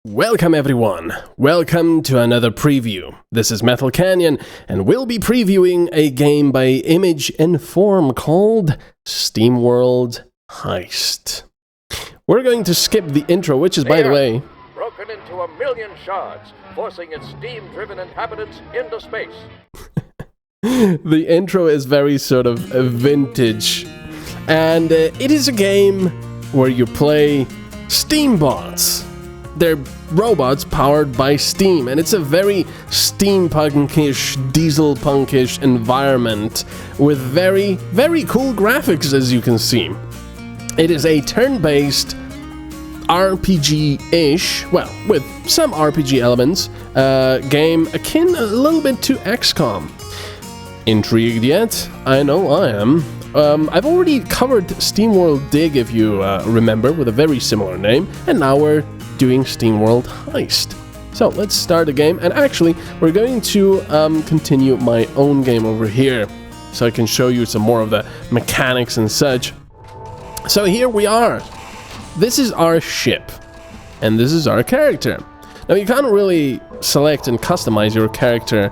Welcome everyone, welcome to another preview. This is MetalCanyon, and we'll be previewing a game by Image and Form called SteamWorld Heist. We're going to skip the intro, which is, by the way, broken into 1 million shards, forcing its steam-driven inhabitants into space. The intro is very sort of vintage, and it is a game where you play Steambots. They're robots powered by steam, and it's a very steampunkish, dieselpunkish environment with very, very cool graphics, as you can see. It is a turn-based RPG-ish, well, with some RPG elements, game akin a little bit to XCOM. Intrigued yet? I know I am. I've already covered SteamWorld Dig, if you remember, with a very similar name, and now we're doing SteamWorld Heist. So let's start the game, and actually we're going to continue my own game over here so I can show you some more of the mechanics and such. So here we are. This is our ship, and this is our character. Now you can't really select and customize your character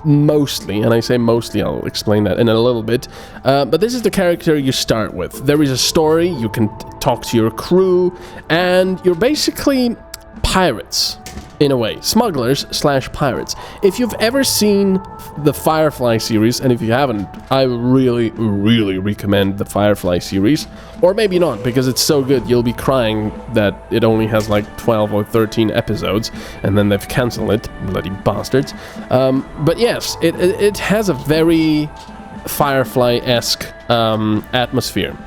mostly, and I say mostly, I'll explain that in a little bit, but this is the character you start with. There is a story, you can talk to your crew, and you're basically pirates, in a way. Smugglers / pirates. If you've ever seen the Firefly series, and if you haven't, I really, really recommend the Firefly series, or maybe not, because it's so good you'll be crying that it only has like 12 or 13 episodes, and then they've cancelled it, bloody bastards. But yes, it has a very Firefly-esque atmosphere.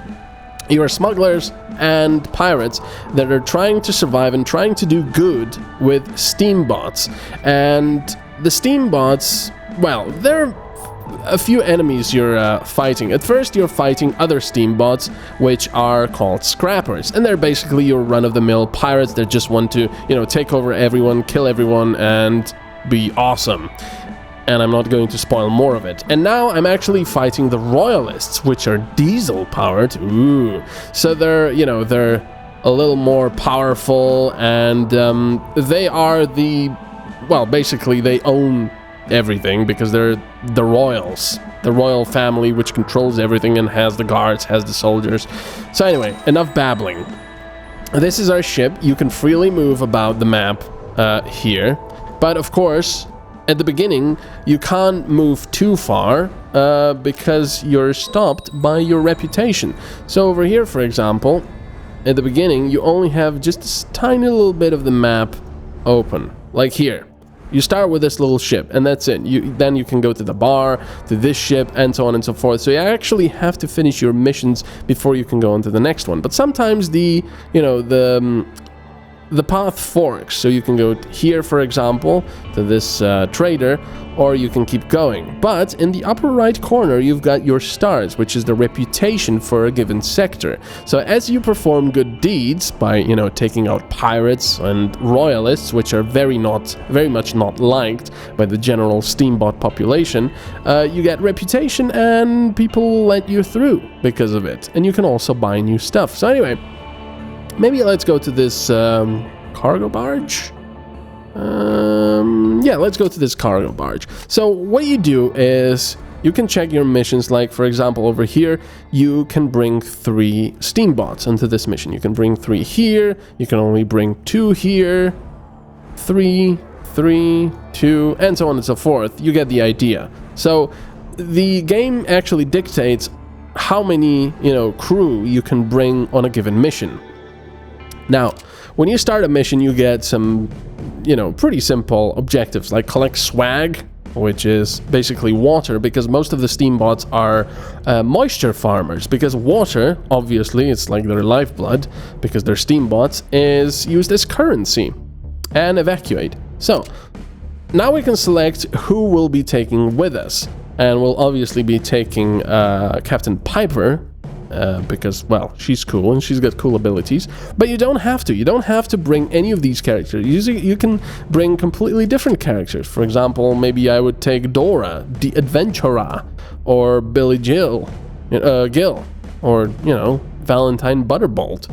You are smugglers and pirates that are trying to survive and trying to do good with steambots. And the steambots, well, they're a few enemies you're fighting. At first you're fighting other steambots, which are called scrappers, and they're basically your run-of-the-mill pirates that just want to, you know, take over everyone, kill everyone, and be awesome. And I'm not going to spoil more of it. And now I'm actually fighting the royalists, which are diesel powered. Ooh. So they're, you know, they're a little more powerful, and they are well, basically they own everything because they're the royals. The royal family which controls everything and has the guards, has the soldiers. So anyway, enough babbling. This is our ship. You can freely move about the map here. But of course, at the beginning, you can't move too far because you're stopped by your reputation. So over here, for example, at the beginning, you only have just a tiny little bit of the map open, like here. You start with this little ship, and that's it. Then you can go to the bar, to this ship, and so on and so forth. So you actually have to finish your missions before you can go on to the next one. But sometimes the path forks, so you can go here, for example, to this trader, or you can keep going. But in the upper right corner, you've got your stars, which is the reputation for a given sector. So as you perform good deeds by, you know, taking out pirates and royalists, which are very much not liked by the general steambot population, you get reputation, and people let you through because of it. And you can also buy new stuff. So anyway, maybe let's go to this cargo barge. Yeah, let's go to this cargo barge. So what you do is you can check your missions. Like, for example, over here, you can bring 3 steambots onto this mission. You can bring 3 here. You can only bring 2 here. 3, 2, and so on and so forth. You get the idea. So the game actually dictates how many, you know, crew you can bring on a given mission. Now, when you start a mission, you get some, you know, pretty simple objectives, like collect swag, which is basically water, because most of the steambots are moisture farmers, because water, obviously, it's like their lifeblood, because they're steambots, is used as currency, and evacuate. So, now we can select who we'll be taking with us, and we'll obviously be taking Captain Piper, because, well, she's cool and she's got cool abilities. But you don't have to. You don't have to bring any of these characters. You can bring completely different characters. For example, maybe I would take Dora, the Adventurer, or Billy Gil, or, you know, Valentine Butterbolt.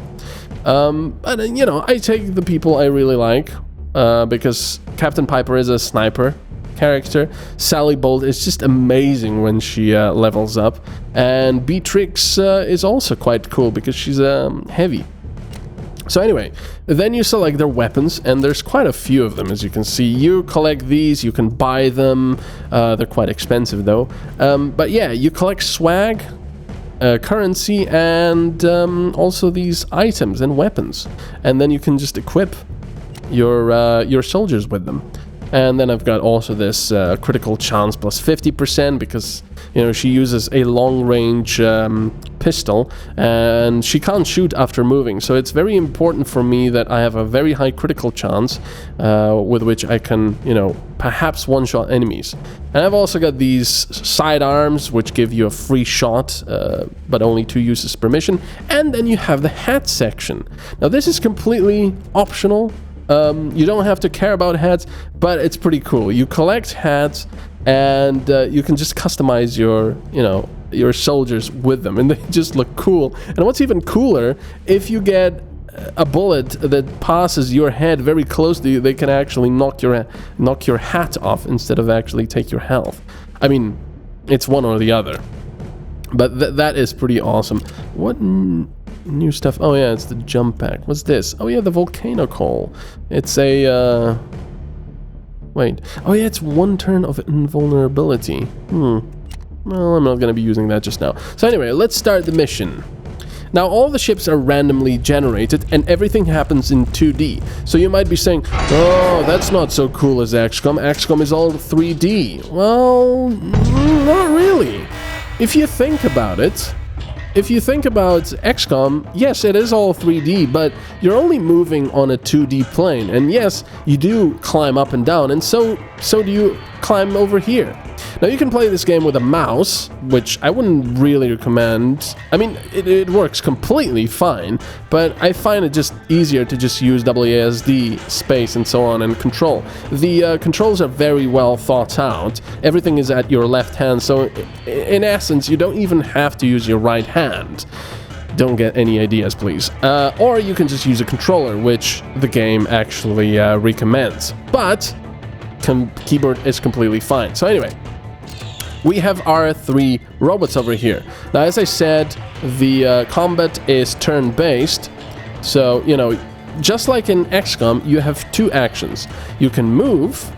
But, you know, I take the people I really like, because Captain Piper is a sniper character. Sally Bolt is just amazing when she levels up. And Beatrix is also quite cool because she's heavy. So anyway, then you select their weapons, and there's quite a few of them, as you can see. You collect these, you can buy them. They're quite expensive, though. But yeah, you collect swag, currency, and also these items and weapons. And then you can just equip your soldiers with them. And then I've got also this critical chance plus 50% because, you know, she uses a long-range pistol and she can't shoot after moving. So it's very important for me that I have a very high critical chance with which I can, you know, perhaps one-shot enemies. And I've also got these sidearms which give you a free shot, but only 2 uses per mission. And then you have the hat section. Now this is completely optional. You don't have to care about hats, but it's pretty cool. You collect hats, and you can just customize your, you know, your soldiers with them, and they just look cool. And what's even cooler, if you get a bullet that passes your head very close to you, they can actually knock your hat off instead of actually take your health. I mean, it's one or the other. But that is pretty awesome. What new stuff? Oh yeah, it's the jump pack. What's this? Oh yeah, the volcano coal. It's a wait. Oh yeah, it's 1 turn of invulnerability. Well, I'm not gonna be using that just now. So anyway, let's start the mission. Now all the ships are randomly generated and everything happens in 2D. So you might be saying, oh, that's not so cool as XCOM. XCOM is all 3D. Well, not really. If you think about it, if you think about XCOM, yes, it is all 3D, but you're only moving on a 2D plane. And yes, you do climb up and down, and so do you climb over here. Now you can play this game with a mouse, which I wouldn't really recommend. I mean, it works completely fine, but I find it just easier to just use WASD, space, and so on, and control. The controls are very well thought out. Everything is at your left hand, so in essence, you don't even have to use your right hand. Don't get any ideas, please. Or you can just use a controller, which the game actually recommends. But keyboard is completely fine. So anyway, we have our 3 robots over here. Now, as I said, the combat is turn-based. So, you know, just like in XCOM, you have 2 actions. You can move,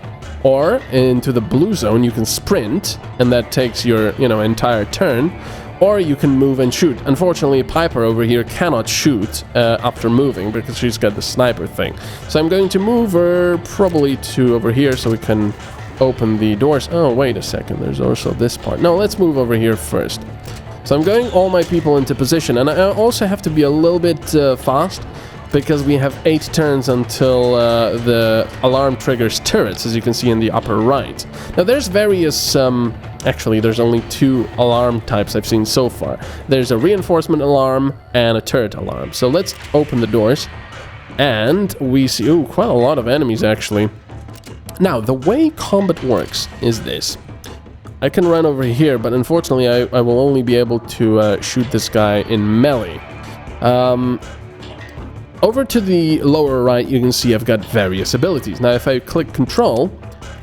or into the blue zone, you can sprint, and that takes your, you know, entire turn. Or you can move and shoot. Unfortunately, Piper over here cannot shoot after moving because she's got the sniper thing. So I'm going to move her probably to over here so we can open the doors. Oh, wait a second. There's also this part. No, let's move over here first. So I'm going all my people into position. And I also have to be a little bit fast because we have 8 turns until the alarm triggers turrets, as you can see in the upper right. Now, there's various... Actually, there's only 2 alarm types I've seen so far. There's a reinforcement alarm and a turret alarm. So let's open the doors. And we see, ooh, quite a lot of enemies, actually. Now, the way combat works is this. I can run over here, but unfortunately, I will only be able to shoot this guy in melee. Over to the lower right, you can see I've got various abilities. Now, if I click Control,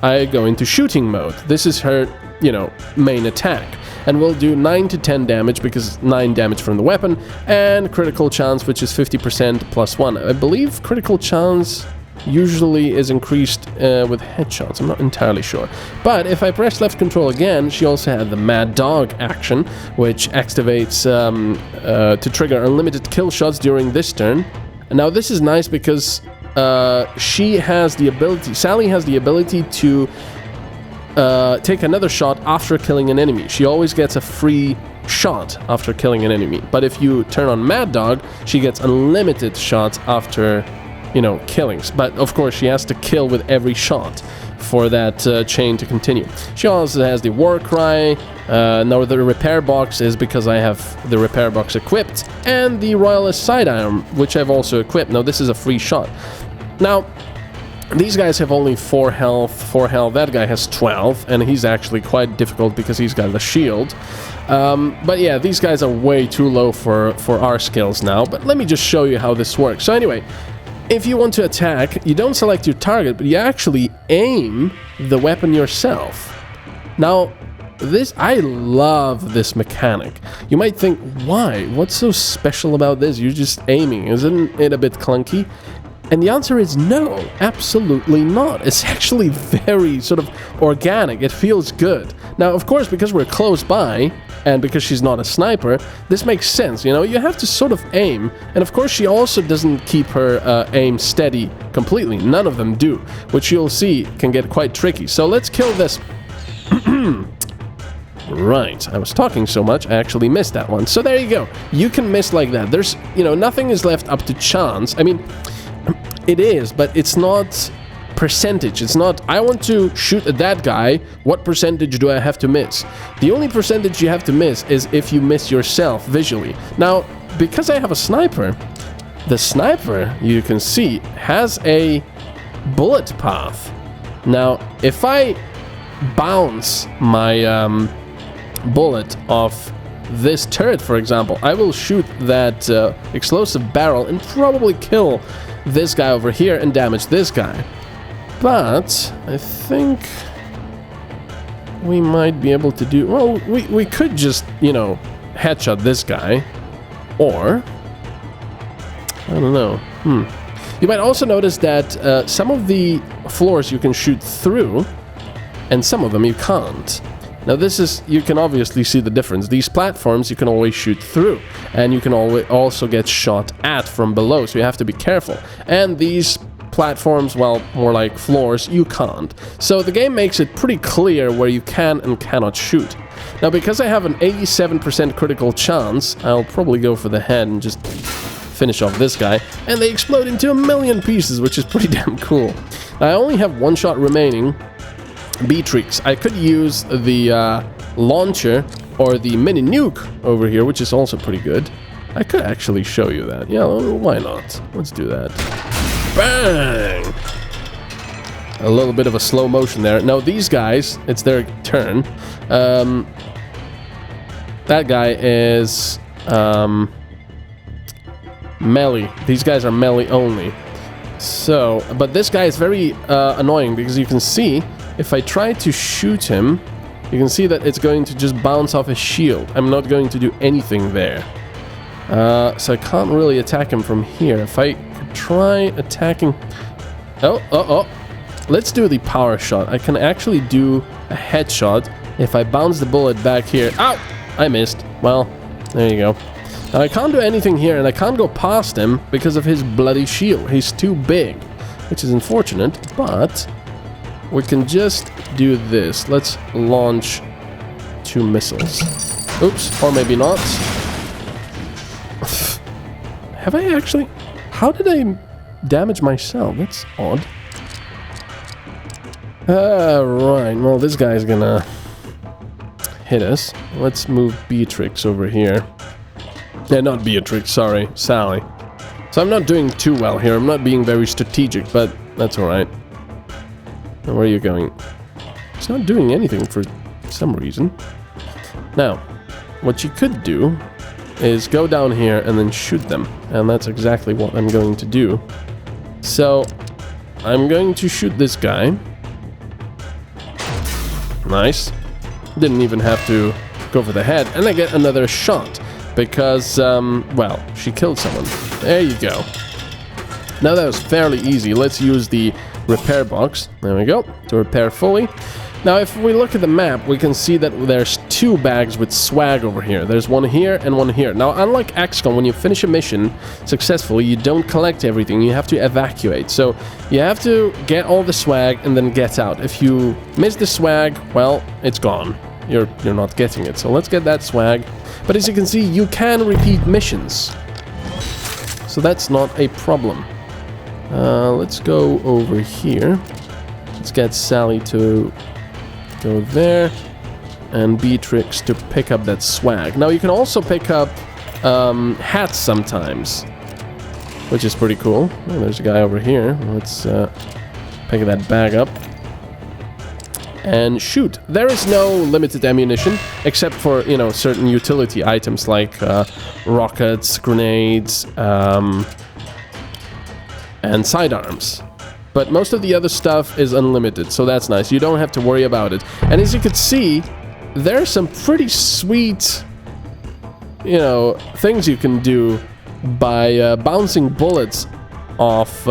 I go into shooting mode. This is her, you know, main attack, and we'll do 9 to 10 damage because 9 damage from the weapon, and critical chance, which is 50% plus 1. I believe critical chance usually is increased with headshots. I'm not entirely sure, but if I press left control again, she also had the Mad Dog action, which activates to trigger unlimited kill shots during this turn. And now this is nice because she has the ability, Sally has the ability to take another shot after killing an enemy. She always gets a free shot after killing an enemy. But if you turn on Mad Dog, she gets unlimited shots after, you know, killings. But of course, she has to kill with every shot for that chain to continue. She also has the War Cry. Now the repair box is because I have the repair box equipped, and the Royalist Sidearm, which I've also equipped. Now this is a free shot. Now, These guys have only 4 health, that guy has 12, and he's actually quite difficult because he's got the shield. But yeah, these guys are way too low for our skills now, but let me just show you how this works. So anyway, if you want to attack, you don't select your target, but you actually aim the weapon yourself. Now, I love this mechanic. You might think, why? What's so special about this? You're just aiming. Isn't it a bit clunky? And the answer is no, absolutely not. It's actually very sort of organic. It feels good. Now, of course, because we're close by, and because she's not a sniper, this makes sense, you know? You have to sort of aim. And of course, she also doesn't keep her aim steady completely. None of them do, which you'll see can get quite tricky. So let's kill this. Right, I was talking so much, I actually missed that one. So there you go. You can miss like that. There's, you know, nothing is left up to chance. I mean, it is, but it's not percentage. It's not, I want to shoot at that guy, what percentage do I have to miss? The only percentage you have to miss is if you miss yourself visually. Now, because I have a sniper, the sniper, you can see, has a bullet path. Now, if I bounce my bullet off this turret, for example, I will shoot that explosive barrel and probably kill this guy over here and damage this guy. But I think we might be able to do... Well, we could just, you know, headshot this guy. Or... I don't know. You might also notice that some of the floors you can shoot through, and some of them you can't. Now this is, you can obviously see the difference. These platforms you can always shoot through, and you can also get shot at from below, so you have to be careful. And these platforms, well, more like floors, you can't. So the game makes it pretty clear where you can and cannot shoot. Now because I have an 87% critical chance, I'll probably go for the head and just finish off this guy, and they explode into a million pieces, which is pretty damn cool. Now, I only have one shot remaining. Beatrix. I could use the launcher or the mini nuke over here, which is also pretty good. I could actually show you that. Yeah, why not? Let's do that. Bang! A little bit of a slow motion there. Now these guys, it's their turn. That guy is melee. These guys are melee only. So, but this guy is very annoying because you can see if I try to shoot him, you can see that it's going to just bounce off his shield. I'm not going to do anything there. So I can't really attack him from here. If I could try attacking... Oh. Let's do the power shot. I can actually do a headshot if I bounce the bullet back here. Ow! I missed. Well, there you go. Now I can't do anything here, and I can't go past him because of his bloody shield. He's too big, which is unfortunate, but... we can just do this. Let's launch 2 missiles. Oops, or maybe not. Have I actually... How did I damage myself? That's odd. Right, well, this guy's gonna hit us. Let's move Beatrix over here. Yeah, not Beatrix, sorry, Sally. So I'm not doing too well here. I'm not being very strategic, but that's alright. Where are you going? It's not doing anything for some reason. Now, what you could do is go down here and then shoot them. And that's exactly what I'm going to do. So, I'm going to shoot this guy. Nice. Didn't even have to go for the head. And I get another shot. Because, well, she killed someone. There you go. Now that was fairly easy. Let's use the repair box. There we go. To repair fully. Now, if we look at the map, we can see that there's 2 bags with swag over here. There's one here and one here. Now, unlike XCOM, when you finish a mission successfully, you don't collect everything. You have to evacuate. So, you have to get all the swag and then get out. If you miss the swag, well, it's gone. You're not getting it. So, let's get that swag. But as you can see, you can repeat missions. So, that's not a problem. Let's go over here. Let's get Sally to go there, and Beatrix to pick up that swag. Now you can also pick up hats sometimes, which is pretty cool. Oh, there's a guy over here. Let's Pick that bag up. And shoot. There is no limited ammunition, except for, you know, certain utility items like rockets, grenades, and sidearms. But most of the other stuff is unlimited, so that's nice. You don't have to worry about it. And as you can see, there's some pretty sweet, you know, things you can do by bouncing bullets off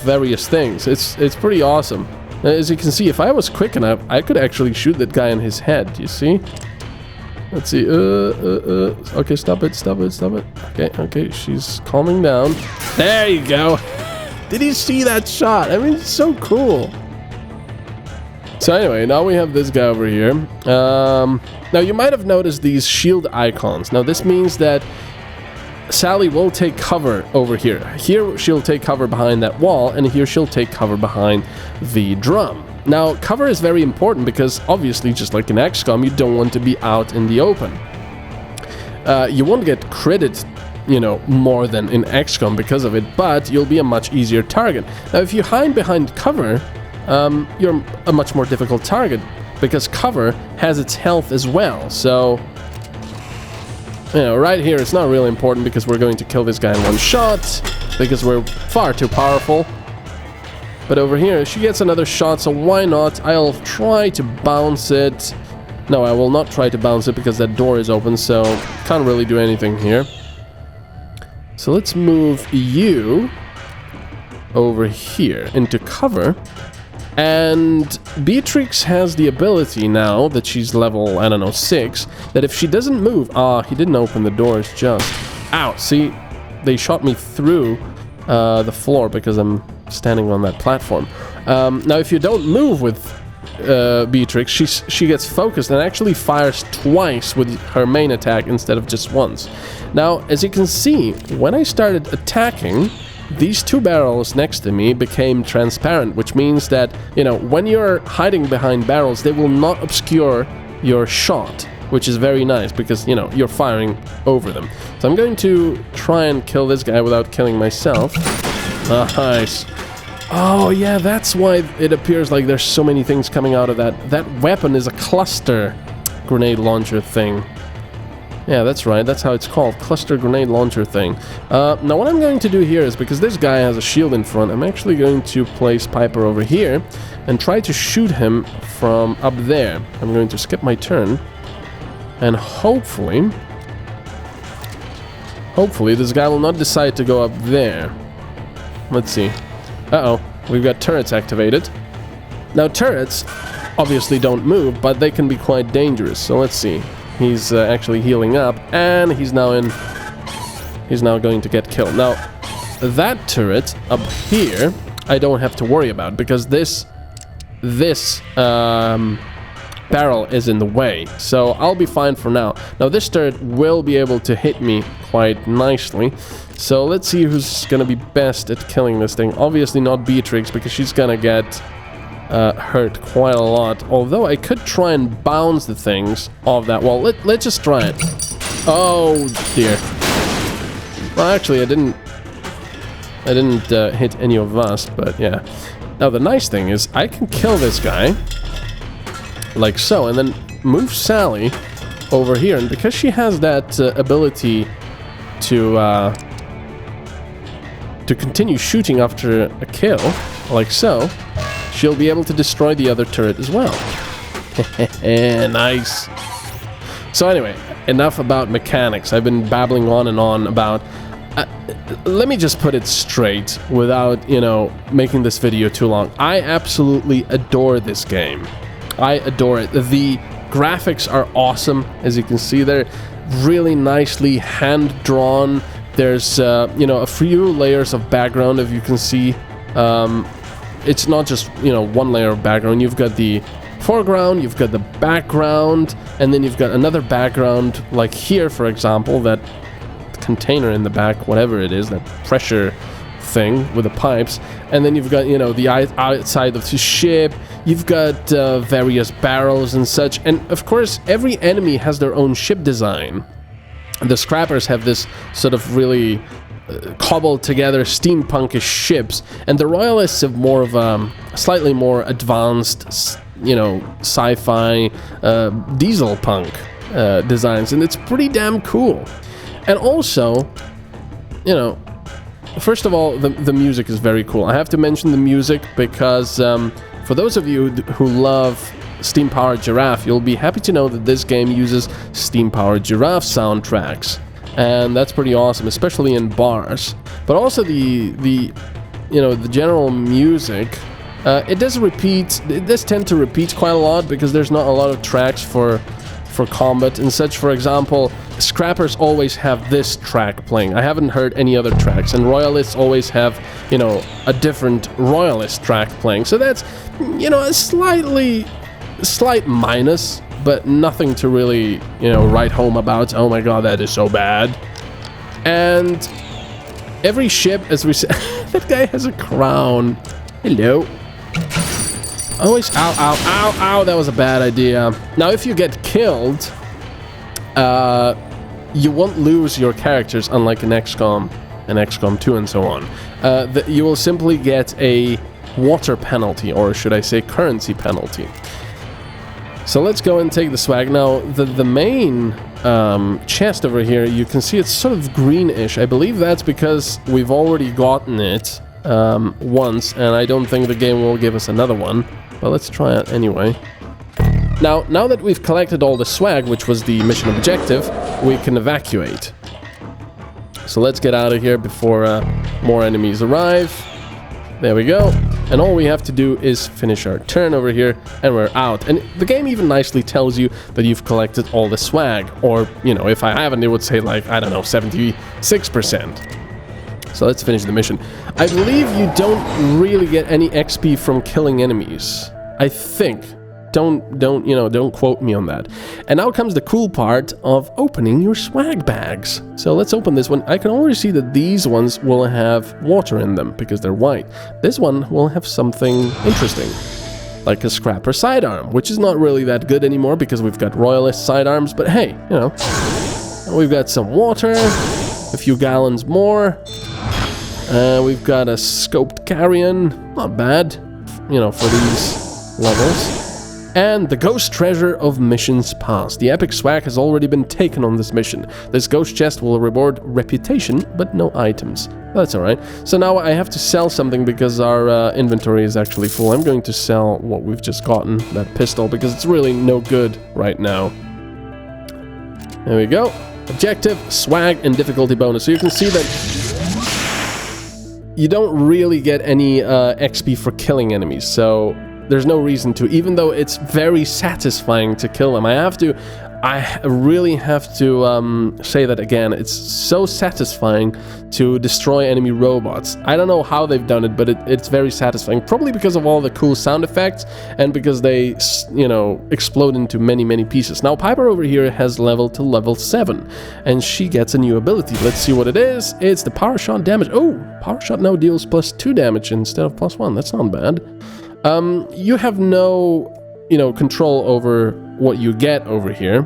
various things. It's pretty awesome. As you can see, if I was quick enough, I could actually shoot that guy in his head. You see? Let's see. Okay, stop it. Okay, she's calming down. There you go. Did you see that shot? I mean, it's so cool. So anyway, now we have this guy over here. Now you might have noticed these shield icons. Now this means that Sally will take cover over here. Here she'll take cover behind that wall, and here she'll take cover behind the drum. Now, cover is very important because obviously, just like in XCOM, you don't want to be out in the open. You won't get credit, you know, more than in XCOM because of it, but you'll be a much easier target. Now, if you hide behind cover, you're a much more difficult target because cover has its health as well. So, you know, right here it's not really important because we're going to kill this guy in one shot because we're far too powerful. But over here she gets another shot, so why not? I'll try to bounce it. No, I will not try to bounce it because that door is open, so can't really do anything here. So let's move you over here into cover. And Beatrix has the ability now that she's level, I don't know, 6, that if she doesn't move... Ah, he didn't open the doors just... Ow, see? They shot me through the floor because I'm standing on that platform. Now, if you don't move with Beatrix, she gets focused and actually fires twice with her main attack instead of just once. Now, as you can see, when I started attacking... These two barrels next to me became transparent, which means that, you know, when you're hiding behind barrels, they will not obscure your shot, which is very nice because, you know, you're firing over them. So I'm going to try and kill this guy without killing myself. Nice. Oh, yeah, that's why it appears like there's so many things coming out of that. That weapon is a cluster grenade launcher thing. Yeah, that's right. That's how it's called. Cluster grenade launcher thing. Now, what I'm going to do here is, because this guy has a shield in front, I'm actually going to place Piper over here and try to shoot him from up there. I'm going to skip my turn. And hopefully this guy will not decide to go up there. Let's see. Uh-oh. We've got turrets activated. Now, turrets obviously don't move, but they can be quite dangerous. So let's see. He's actually healing up, and he's now going to get killed. Now, that turret up here, I don't have to worry about, because this barrel is in the way, so I'll be fine for now. Now, this turret will be able to hit me quite nicely, so let's see who's gonna be best at killing this thing. Obviously not Beatrix, because she's gonna get... hurt quite a lot, although I could try and bounce the things off that wall. Let's just try it. Oh dear. Well, actually I didn't hit any of us, but yeah. Now the nice thing is I can kill this guy like so, and then move Sally over here, and because she has that ability to continue shooting after a kill, like so, she'll be able to destroy the other turret as well. Nice. So anyway, enough about mechanics. I've been babbling on and on about... let me just put it straight without, you know, making this video too long. I absolutely adore this game. I adore it. The graphics are awesome. As you can see, they're really nicely hand-drawn. There's, you know, a few layers of background, if you can see. It's not just, you know, one layer of background. You've got the foreground, you've got the background, and then you've got another background, like here, for example, that container in the back, whatever it is, that pressure thing with the pipes. And then you've got, you know, the outside of the ship. You've got various barrels and such. And, of course, every enemy has their own ship design. The scrappers have this sort of really cobbled together steampunkish ships, and the Royalists have more of a slightly more advanced, you know, sci-fi dieselpunk designs, and it's pretty damn cool. And also, you know, first of all, the music is very cool. I have to mention the music because for those of you who love Steam-Powered Giraffe, you'll be happy to know that this game uses Steam-Powered Giraffe soundtracks. And that's pretty awesome, especially in bars. But also the general music, it does tend to repeat quite a lot because there's not a lot of tracks for combat and such. For example, Scrappers always have this track playing. I haven't heard any other tracks, and Royalists always have, you know, a different Royalist track playing. So that's, you know, a slight minus, but nothing to really, you know, write home about. Oh my god, that is so bad. And every ship, as we said, that guy has a crown. Hello. Always, ow, that was a bad idea. Now, if you get killed, you won't lose your characters, unlike in XCOM and XCOM 2 and so on. You will simply get a water penalty, or should I say currency penalty. So let's go and take the swag. Now, the main chest over here, you can see it's sort of greenish. I believe that's because we've already gotten it once, and I don't think the game will give us another one. But let's try it anyway. Now that we've collected all the swag, which was the mission objective, we can evacuate. So let's get out of here before more enemies arrive. There we go. And all we have to do is finish our turn over here, and we're out. And the game even nicely tells you that you've collected all the swag. Or, you know, if I haven't, it would say, like, I don't know, 76%. So let's finish the mission. I believe you don't really get any XP from killing enemies. I think. Don't quote me on that. And now comes the cool part of opening your swag bags. So let's open this one. I can already see that these ones will have water in them because they're white. This one will have something interesting, like a Scrapper sidearm, which is not really that good anymore because we've got Royalist sidearms. But hey, you know, we've got some water, a few gallons more. We've got a scoped carrion, not bad, you know, for these levels. And the ghost treasure of missions past. The epic swag has already been taken on this mission. This ghost chest will reward reputation, but no items. That's alright. So now I have to sell something because our inventory is actually full. I'm going to sell what we've just gotten, that pistol, because it's really no good right now. There we go. Objective, swag, and difficulty bonus. So you can see that you don't really get any XP for killing enemies, so there's no reason to, even though it's very satisfying to kill them. I really have to say that again. It's so satisfying to destroy enemy robots. I don't know how they've done it, but it's very satisfying. Probably because of all the cool sound effects and because they, you know, explode into many pieces. Now, Piper over here has leveled to level 7, and she gets a new ability. Let's see what it is. It's the Power Shot damage. Oh, Power Shot now deals +2 damage instead of +1. That's not bad. You have no, you know, control over what you get over here.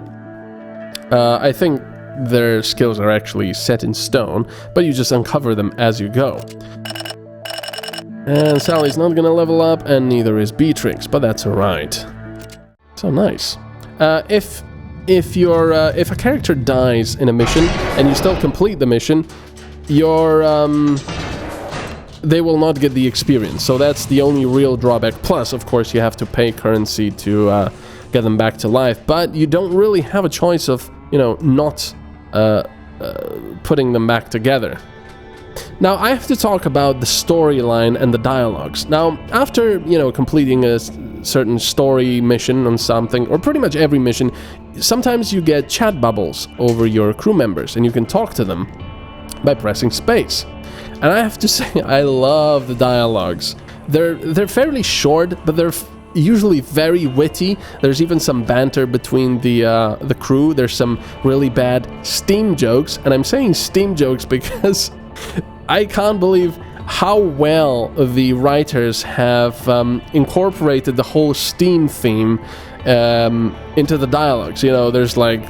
I think their skills are actually set in stone, but you just uncover them as you go. And Sally's not gonna level up, and neither is Beatrix, but that's alright. So nice. If a character dies in a mission and you still complete the mission, they will not get the experience, so that's the only real drawback. Plus, of course, you have to pay currency to get them back to life, but you don't really have a choice of, you know, not putting them back together. Now, I have to talk about the storyline and the dialogues. Now, after, you know, completing a certain story mission on something, or pretty much every mission, sometimes you get chat bubbles over your crew members, and you can talk to them by pressing space. And I have to say, I love the dialogues. They're fairly short, but they're usually very witty. There's even some banter between the crew. There's some really bad Steam jokes, and I'm saying Steam jokes because I can't believe how well the writers have incorporated the whole Steam theme into the dialogues. You know, there's like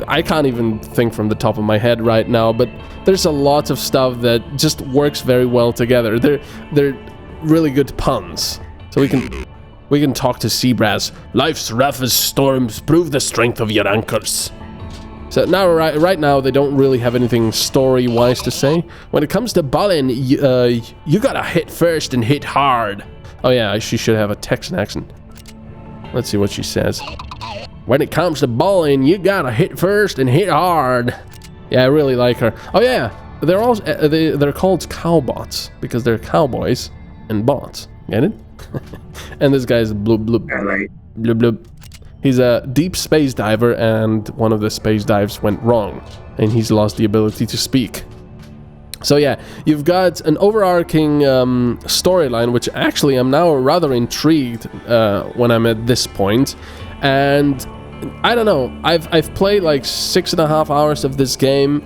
I can't even think from the top of my head right now, but there's a lot of stuff that just works very well together. They're really good puns. So we can talk to Seabrass. Life's roughest storms prove the strength of your anchors. So now, right now, they don't really have anything story-wise to say. When it comes to ballin', you gotta hit first and hit hard. Oh yeah, she should have a Texan accent. Let's see what she says. When it comes to ballin', you gotta hit first and hit hard. Yeah, I really like her. Oh yeah, they're all they're called cowbots because they're cowboys and bots. Get it? And this guy's blub blub blub blub. He's a deep space diver, and one of the space dives went wrong, and he's lost the ability to speak. So yeah, you've got an overarching storyline, which actually I'm now rather intrigued when I'm at this point. And I don't know, I've played like 6.5 hours of this game.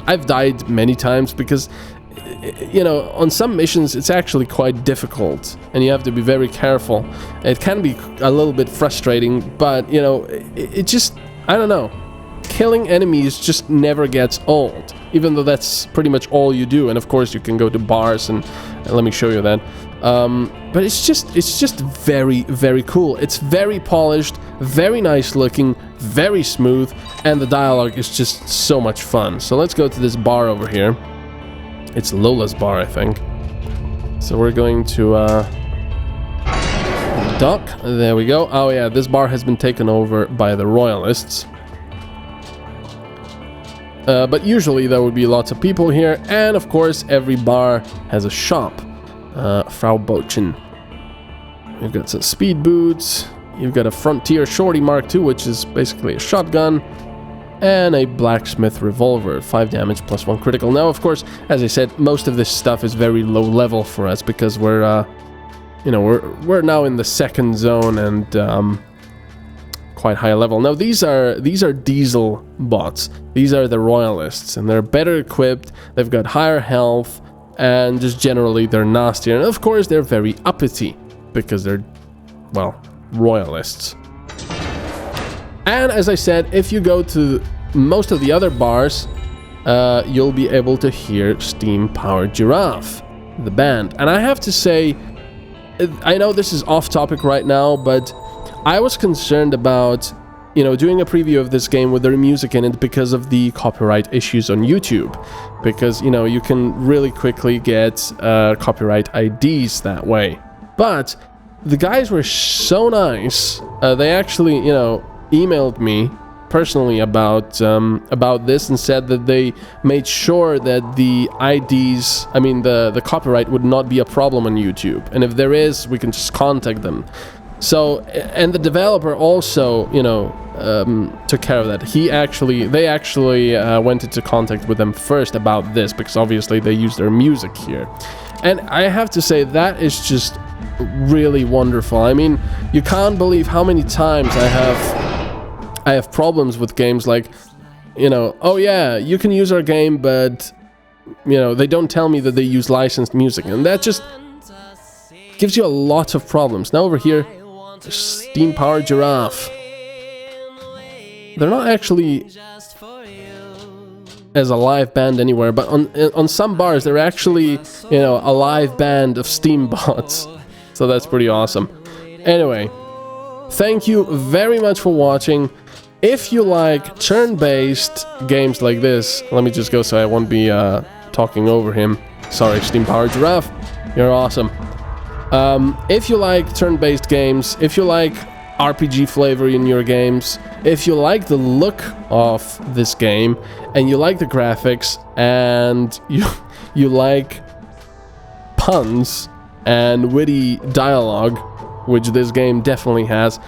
I've died many times because, you know, on some missions it's actually quite difficult and you have to be very careful. It can be a little bit frustrating, but you know, it just, I don't know, killing enemies just never gets old, even though that's pretty much all you do. And of course you can go to bars and let me show you that. But it's just very, very cool. It's very polished, very nice looking, very smooth, and the dialogue is just so much fun. So let's go to this bar over here. It's Lola's bar, I think. So we're going to dock. There we go. Oh yeah, this bar has been taken over by the Royalists. But usually there would be lots of people here, and of course every bar has a shop. Frau Bochen. You've got some speed boots. You've got a Frontier Shorty Mark II, which is basically a shotgun. And a blacksmith revolver, 5 damage plus 1 critical. Now, of course, as I said, most of this stuff is very low level for us because we're, you know, we're now in the second zone and quite high level. Now, these are diesel bots. These are the Royalists, and they're better equipped. They've got higher health, and just generally they're nastier. And of course, they're very uppity because they're, well, Royalists. And as I said, if you go to most of the other bars, you'll be able to hear Powered Giraffe, the band. And I have to say, I know this is off topic right now, but I was concerned about, you know, doing a preview of this game with their music in it because of the copyright issues on YouTube. Because, you know, you can really quickly get copyright IDs that way. But the guys were so nice. They actually, you know, emailed me personally about this and said that they made sure that the IDs, I mean the copyright would not be a problem on YouTube, and if there is, we can just contact them. So, and the developer also, you know, took care of that. They actually went into contact with them first about this because obviously they use their music here, and I have to say that is just really wonderful. I mean, you can't believe how many times I have problems with games like, you know, oh yeah, you can use our game, but, you know, they don't tell me that they use licensed music, and that just gives you a lot of problems. Now over here, Powered Giraffe. They're not actually as a live band anywhere, but on some bars they're actually, you know, a live band of Steam bots. So that's pretty awesome. Anyway, thank you very much for watching. If you like turn-based games like this, let me just go so I won't be talking over him. Sorry, Powered Giraffe, you're awesome. If you like turn-based games, if you like RPG flavor in your games, if you like the look of this game, and you like the graphics, and you like puns and witty dialogue, which this game definitely has,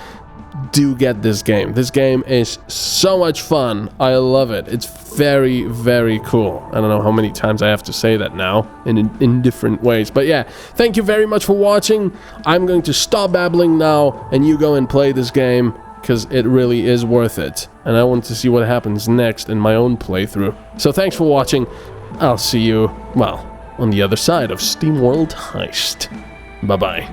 do get this game. This game is so much fun. I love it. It's very, very cool. I don't know how many times I have to say that now in different ways. But yeah, thank you very much for watching. I'm going to stop babbling now and you go and play this game because it really is worth it. And I want to see what happens next in my own playthrough. So thanks for watching. I'll see you, well, on the other side of SteamWorld Heist. Bye-bye.